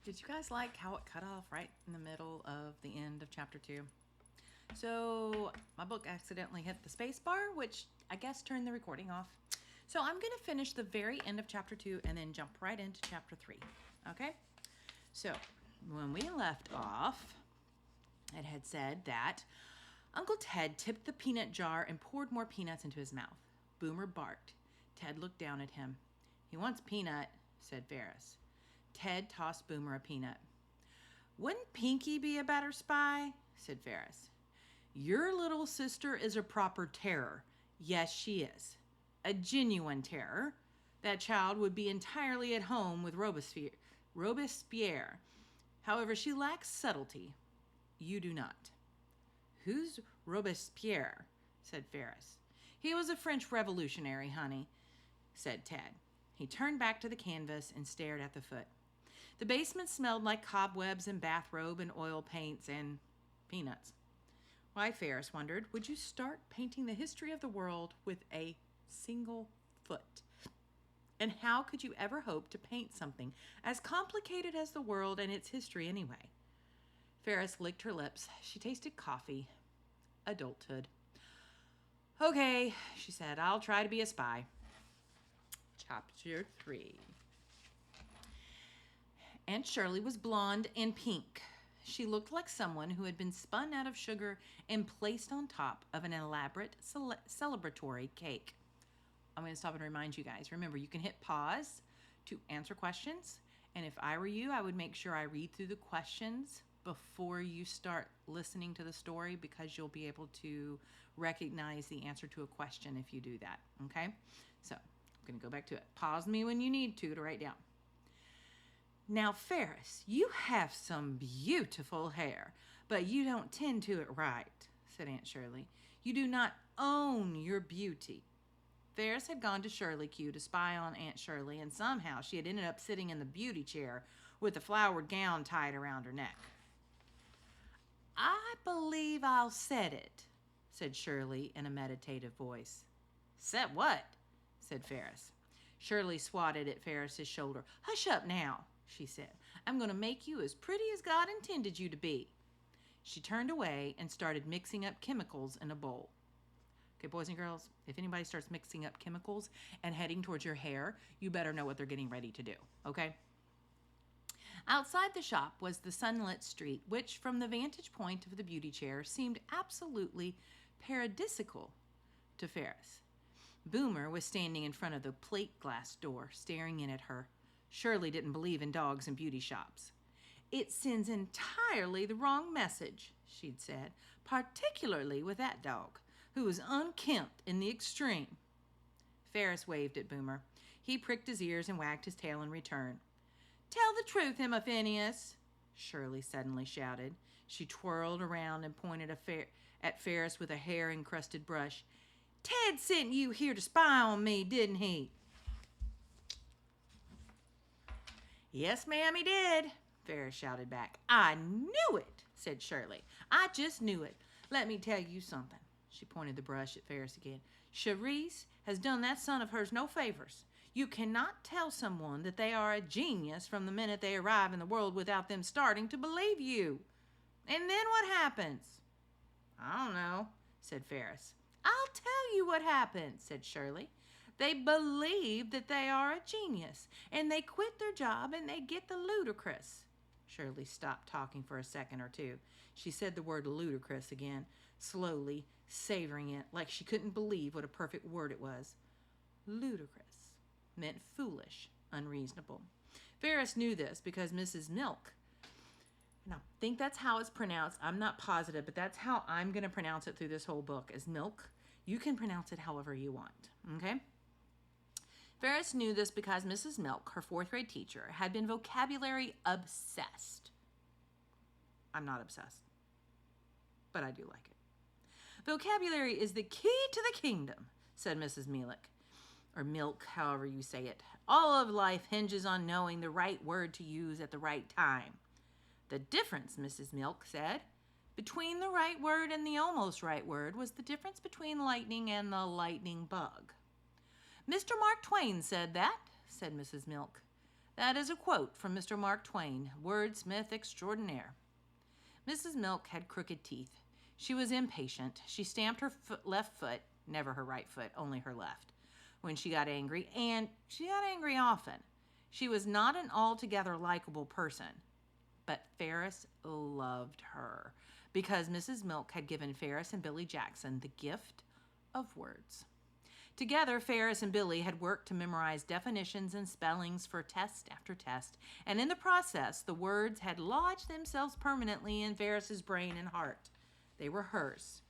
Did you guys like how it cut off right in the middle of the end of chapter 2? So my book accidentally hit the space bar, which I guess turned the recording off. So I'm going to finish the very end of chapter 2 and then jump right into chapter 3. Okay? So when we left off, it had said that Uncle Ted tipped the peanut jar and poured more peanuts into his mouth. Boomer barked. Ted looked down at him. "He wants peanut," said Ferris. Ted tossed Boomer a peanut. "Wouldn't Pinky be a better spy?" said Ferris. "Your little sister is a proper terror. Yes, she is. A genuine terror. That child would be entirely at home with Robespierre. However, she lacks subtlety. You do not." "Who's Robespierre?" said Ferris. "He was a French revolutionary, honey," said Ted. He turned back to the canvas and stared at the foot. The basement smelled like cobwebs and bathrobe and oil paints and peanuts. Why, Ferris wondered, would you start painting the history of the world with a single foot? And how could you ever hope to paint something as complicated as the world and its history anyway? Ferris licked her lips. She tasted coffee. Adulthood. "Okay," she said, "I'll try to be a spy." Chapter 3. Aunt Shirley was blonde and pink. She looked like someone who had been spun out of sugar and placed on top of an elaborate celebratory cake. I'm going to stop and remind you guys. Remember, you can hit pause to answer questions. And if I were you, I would make sure I read through the questions before you start listening to the story, because you'll be able to recognize the answer to a question if you do that. Okay? So I'm going to go back to it. Pause me when you need to write down. "Now, Ferris, you have some beautiful hair, but you don't tend to it right," said Aunt Shirley. "You do not own your beauty." Ferris had gone to Shirley Q to spy on Aunt Shirley, and somehow she had ended up sitting in the beauty chair with a flowered gown tied around her neck. "I believe I'll set it," said Shirley in a meditative voice. "Set what?" said Ferris. Shirley swatted at Ferris's shoulder. "Hush up now," she said. "I'm going to make you as pretty as God intended you to be." She turned away and started mixing up chemicals in a bowl. Okay, boys and girls, if anybody starts mixing up chemicals and heading towards your hair, you better know what they're getting ready to do, okay? Outside the shop was the sunlit street, which, from the vantage point of the beauty chair, seemed absolutely paradisical to Ferris. Boomer was standing in front of the plate glass door, staring in at her. Shirley didn't believe in dogs in beauty shops. "It sends entirely the wrong message," she'd said, "particularly with that dog, who is unkempt in the extreme." Ferris waved at Boomer. He pricked his ears and wagged his tail in return. "Tell the truth, Emma Phineas," Shirley suddenly shouted. She twirled around and pointed at Ferris with a hair-encrusted brush. "Ted sent you here to spy on me, didn't he?" "Yes, ma'am, he did," Ferris shouted back. "I knew it," said Shirley. "I just knew it. Let me tell you something." She pointed the brush at Ferris again. "Charisse has done that son of hers no favors. You cannot tell someone that they are a genius from the minute they arrive in the world without them starting to believe you. And then what happens?" "I don't know," said Ferris. "I'll tell you what happens," said Shirley. "They believe that they are a genius, and they quit their job and they get the ludicrous." Shirley stopped talking for a second or two. She said the word ludicrous again, slowly, savoring it like she couldn't believe what a perfect word it was. Ludicrous meant foolish, unreasonable. Ferris knew this because Mrs. Milk, and I think that's how it's pronounced. I'm not positive, but that's how I'm going to pronounce it through this whole book, is Milk. You can pronounce it however you want, okay? Ferris knew this because Mrs. Milk, her fourth grade teacher, had been vocabulary obsessed. I'm not obsessed, but I do like it. "Vocabulary is the key to the kingdom," said Mrs. Milk, or Milk, however you say it. "All of life hinges on knowing the right word to use at the right time. The difference," Mrs. Milk said, "between the right word and the almost right word was the difference between lightning and the lightning bug." "Mr. Mark Twain said that," said Mrs. Milk. That is a quote from Mr. Mark Twain, wordsmith extraordinaire. Mrs. Milk had crooked teeth. She was impatient. She stamped her left foot, never her right foot, only her left, when she got angry, and she got angry often. She was not an altogether likable person, but Ferris loved her because Mrs. Milk had given Ferris and Billy Jackson the gift of words. Together, Ferris and Billy had worked to memorize definitions and spellings for test after test, and in the process, the words had lodged themselves permanently in Ferris's brain and heart. They were hers.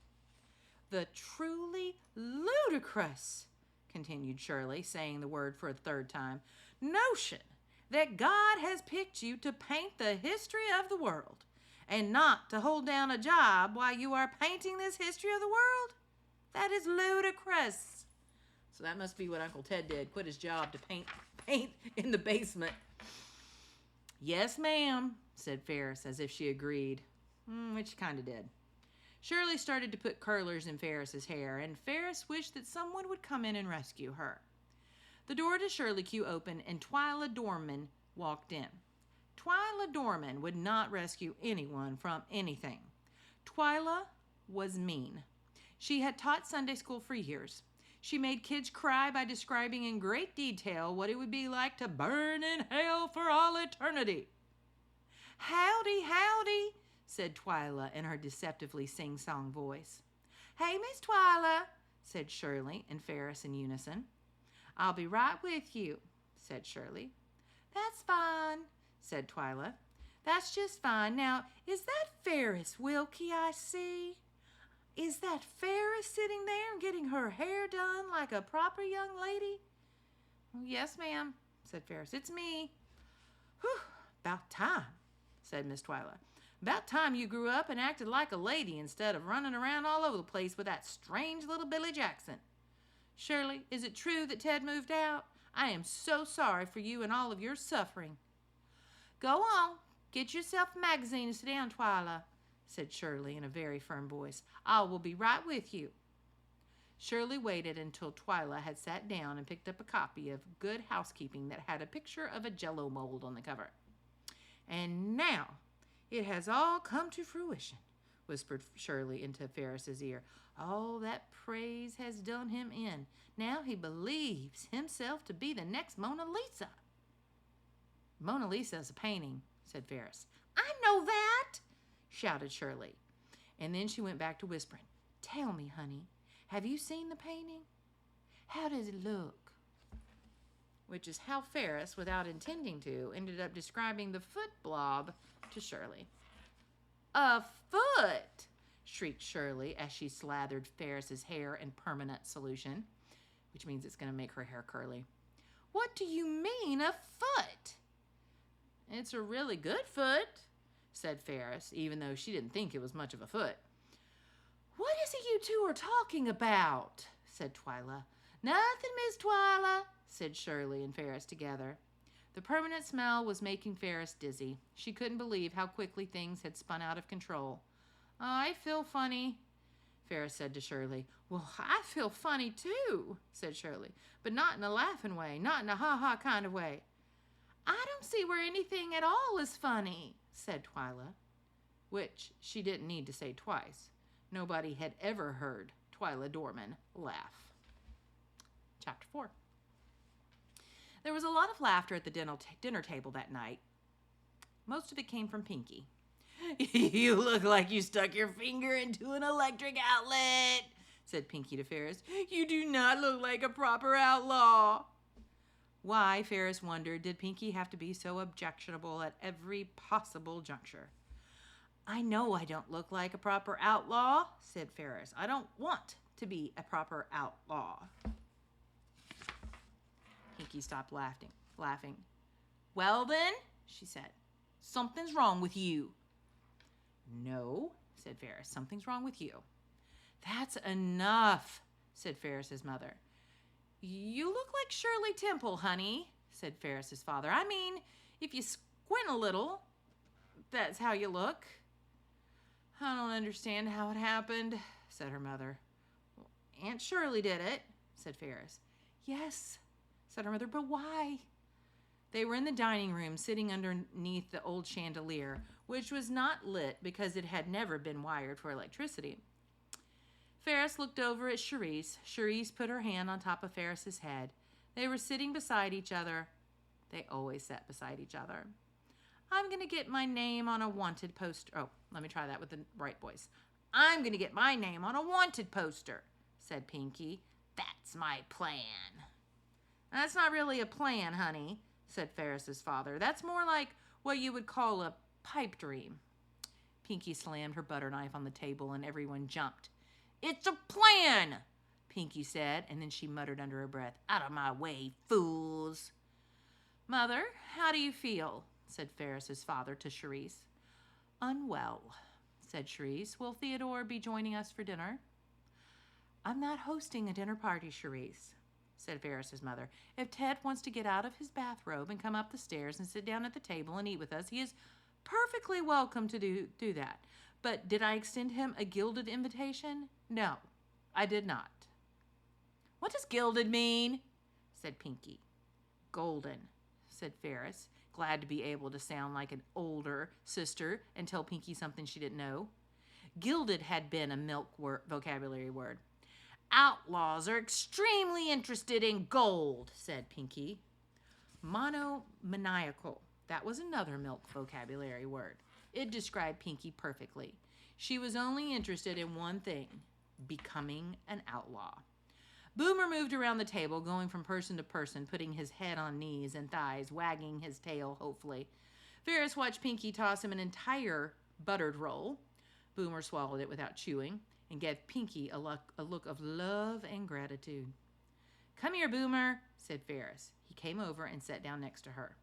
"The truly ludicrous," continued Shirley, saying the word for a third time, "notion that God has picked you to paint the history of the world and not to hold down a job while you are painting this history of the world. That is ludicrous." So that must be what Uncle Ted did, quit his job to paint in the basement. "Yes, ma'am," said Ferris, as if she agreed, which she kind of did. Shirley started to put curlers in Ferris's hair, and Ferris wished that someone would come in and rescue her. The door to Shirley Q opened, and Twyla Dorman walked in. Twyla Dorman would not rescue anyone from anything. Twyla was mean. She had taught Sunday school for years. She made kids cry by describing in great detail what it would be like to burn in hell for all eternity. "Howdy, howdy," said Twyla in her deceptively sing-song voice. "Hey, Miss Twyla," said Shirley and Ferris in unison. "I'll be right with you," said Shirley. "That's fine," said Twyla. "That's just fine. Now, is that Ferris Wilkie I see? Is that Ferris sitting there and getting her hair done like a proper young lady?" "Yes, ma'am," said Ferris. "It's me." "Whew, about time," said Miss Twyla. "About time you grew up and acted like a lady instead of running around all over the place with that strange little Billy Jackson. Shirley, is it true that Ted moved out? I am so sorry for you and all of your suffering." "Go on, get yourself a magazine and sit down, Twyla," said Shirley in a very firm voice. "I will be right with you." Shirley waited until Twyla had sat down and picked up a copy of Good Housekeeping that had a picture of a Jell-O mold on the cover. "And now it has all come to fruition," whispered Shirley into Ferris's ear. "All that praise has done him in. Now he believes himself to be the next Mona Lisa." "Mona Lisa is a painting," said Ferris. "I know that," shouted Shirley. And then she went back to whispering. "Tell me, honey, have you seen the painting? How does it look?" Which is how Ferris, without intending to, ended up describing the foot blob to Shirley. "A foot!" shrieked Shirley as she slathered Ferris's hair in permanent solution, which means it's going to make her hair curly. "What do you mean, a foot?" "It's a really good foot," said Ferris, even though she didn't think it was much of a foot. "What is it you two are talking about?" said Twyla. "Nothing, Miss Twyla," said Shirley and Ferris together. The permanent smell was making Ferris dizzy. She couldn't believe how quickly things had spun out of control. "I feel funny," Ferris said to Shirley. "Well, I feel funny too," said Shirley, "but not in a laughing way, not in a ha-ha kind of way." "I don't see where anything at all is funny," said Twyla, which she didn't need to say twice. Nobody had ever heard Twyla Dorman laugh. Chapter 4. There was a lot of laughter at the dinner table that night. Most of it came from Pinky. "You look like you stuck your finger into an electric outlet," said Pinky to Ferris. "You do not look like a proper outlaw." Why, Ferris wondered, did Pinky have to be so objectionable at every possible juncture? "I know I don't look like a proper outlaw," said Ferris. "I don't want to be a proper outlaw." Pinky stopped laughing. "Well then," she said, "something's wrong with you." "No," said Ferris, "something's wrong with you." "That's enough," said Ferris's mother. "You look like Shirley Temple, honey," said Ferris's father. "I mean, if you squint a little, that's how you look." "I don't understand how it happened," said her mother. "Aunt Shirley did it," said Ferris. "Yes," said her mother, "but why?" They were in the dining room, sitting underneath the old chandelier, which was not lit because it had never been wired for electricity. Ferris looked over at Charisse. Charisse put her hand on top of Ferris's head. They were sitting beside each other. They always sat beside each other. I'm going to get my name on a wanted poster. Oh, let me try that with the right voice. I'm going to get my name on a wanted poster, said Pinky. That's my plan. That's not really a plan, honey, said Ferris's father. That's more like what you would call a pipe dream. Pinky slammed her butter knife on the table and everyone jumped. It's a plan, Pinky said, and then she muttered under her breath, out of my way, fools. Mother, how do you feel? Said Ferris's father to Charisse. Unwell, said Charisse. Will Theodore be joining us for dinner? I'm not hosting a dinner party, Charisse, said Ferris's mother. If Ted wants to get out of his bathrobe and come up the stairs and sit down at the table and eat with us, he is perfectly welcome to do that. But did I extend him a gilded invitation? No, I did not. What does gilded mean? Said Pinky. Golden, said Ferris, glad to be able to sound like an older sister and tell Pinky something she didn't know. Gilded had been a milk vocabulary word. Outlaws are extremely interested in gold, said Pinky. Monomaniacal. That was another milk vocabulary word. It described Pinky perfectly. She was only interested in one thing, becoming an outlaw. Boomer moved around the table, going from person to person, putting his head on knees and thighs, wagging his tail hopefully. Ferris watched Pinky toss him an entire buttered roll. Boomer swallowed it without chewing and gave Pinky a look of love and gratitude. Come here, Boomer, said Ferris. He came over and sat down next to her.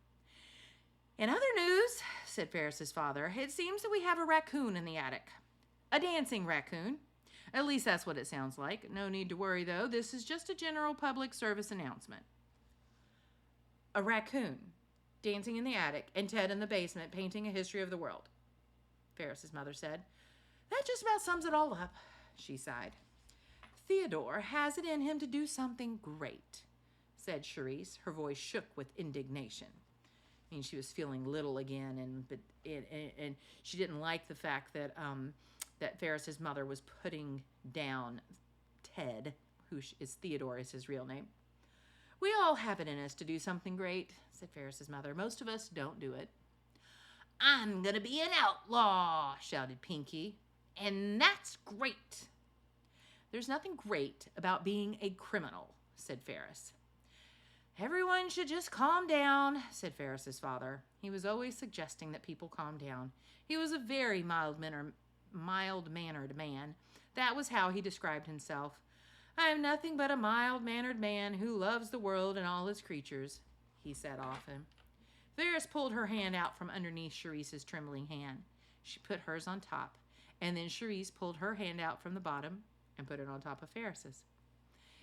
In other news, said Ferris's father, it seems that we have a raccoon in the attic. A dancing raccoon. At least that's what it sounds like. No need to worry, though. This is just a general public service announcement. A raccoon dancing in the attic and Ted in the basement painting a history of the world, Ferris's mother said. That just about sums it all up, she sighed. Theodore has it in him to do something great, said Charisse. Her voice shook with indignation. I mean, she was feeling little again, and she didn't like the fact that that Ferris's mother was putting down Ted, who is Theodore is his real name. We all have it in us to do something great, said Ferris's mother. Most of us don't do it. I'm going to be an outlaw, shouted Pinky, and that's great. There's nothing great about being a criminal, said Ferris. Everyone should just calm down, said Ferris's father. He was always suggesting that people calm down. He was a very mild-mannered man. That was how he described himself. I am nothing but a mild-mannered man who loves the world and all its creatures, he said often. Ferris pulled her hand out from underneath Charisse's trembling hand. She put hers on top, and then Charisse pulled her hand out from the bottom and put it on top of Ferris's.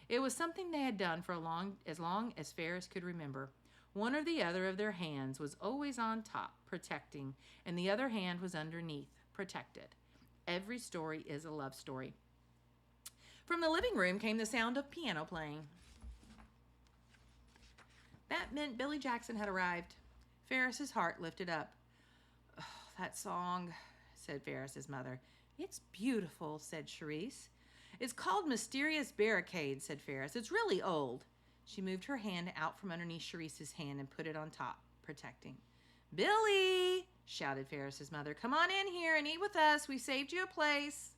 It was something they had done for as long as Ferris could remember. One or the other of their hands was always on top, protecting, and the other hand was underneath, protected. Every story is a love story. From the living room came the sound of piano playing. That meant Billy Jackson had arrived. Ferris's heart lifted up. Oh, that song, said Ferris's mother. It's beautiful, said Charisse. It's called Mysterious Barricade, said Ferris. It's really old. She moved her hand out from underneath Charisse's hand and put it on top, protecting. Billy, shouted Ferris's mother, come on in here and eat with us. We saved you a place.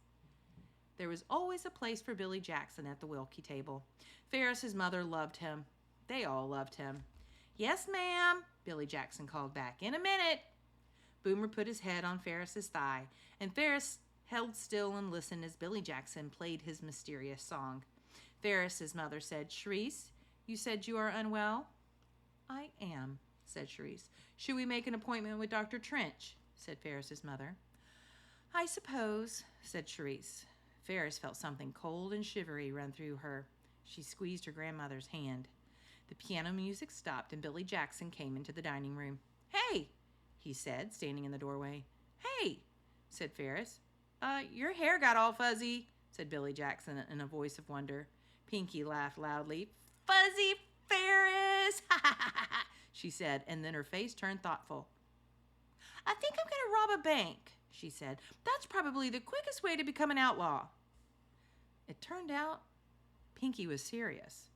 There was always a place for Billy Jackson at the Wilkie table. Ferris's mother loved him. They all loved him. Yes, ma'am, Billy Jackson called back. In a minute. Boomer put his head on Ferris's thigh, and Ferris held still and listened as Billy Jackson played his mysterious song. Ferris's mother said, Charisse, you said you are unwell? I am, said Charisse. Should we make an appointment with Dr. Trench? Said Ferris's mother. I suppose, said Charisse. Ferris felt something cold and shivery run through her. She squeezed her grandmother's hand. The piano music stopped and Billy Jackson came into the dining room. Hey, he said, standing in the doorway. Hey, said Ferris. Your hair got all fuzzy, said Billy Jackson in a voice of wonder. Pinky laughed loudly. Fuzzy Ferris! Ha ha ha ha! she said, and then her face turned thoughtful. I think I'm going to rob a bank, she said. That's probably the quickest way to become an outlaw. It turned out Pinky was serious.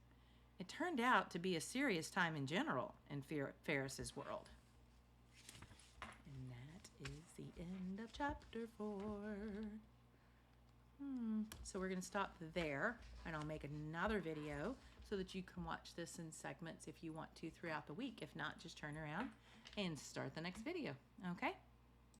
It turned out to be a serious time in general in Ferris's world. And that is the end of chapter 4. So we're going to stop there, and I'll make another video so that you can watch this in segments if you want to throughout the week. If not, just turn around and start the next video. Okay?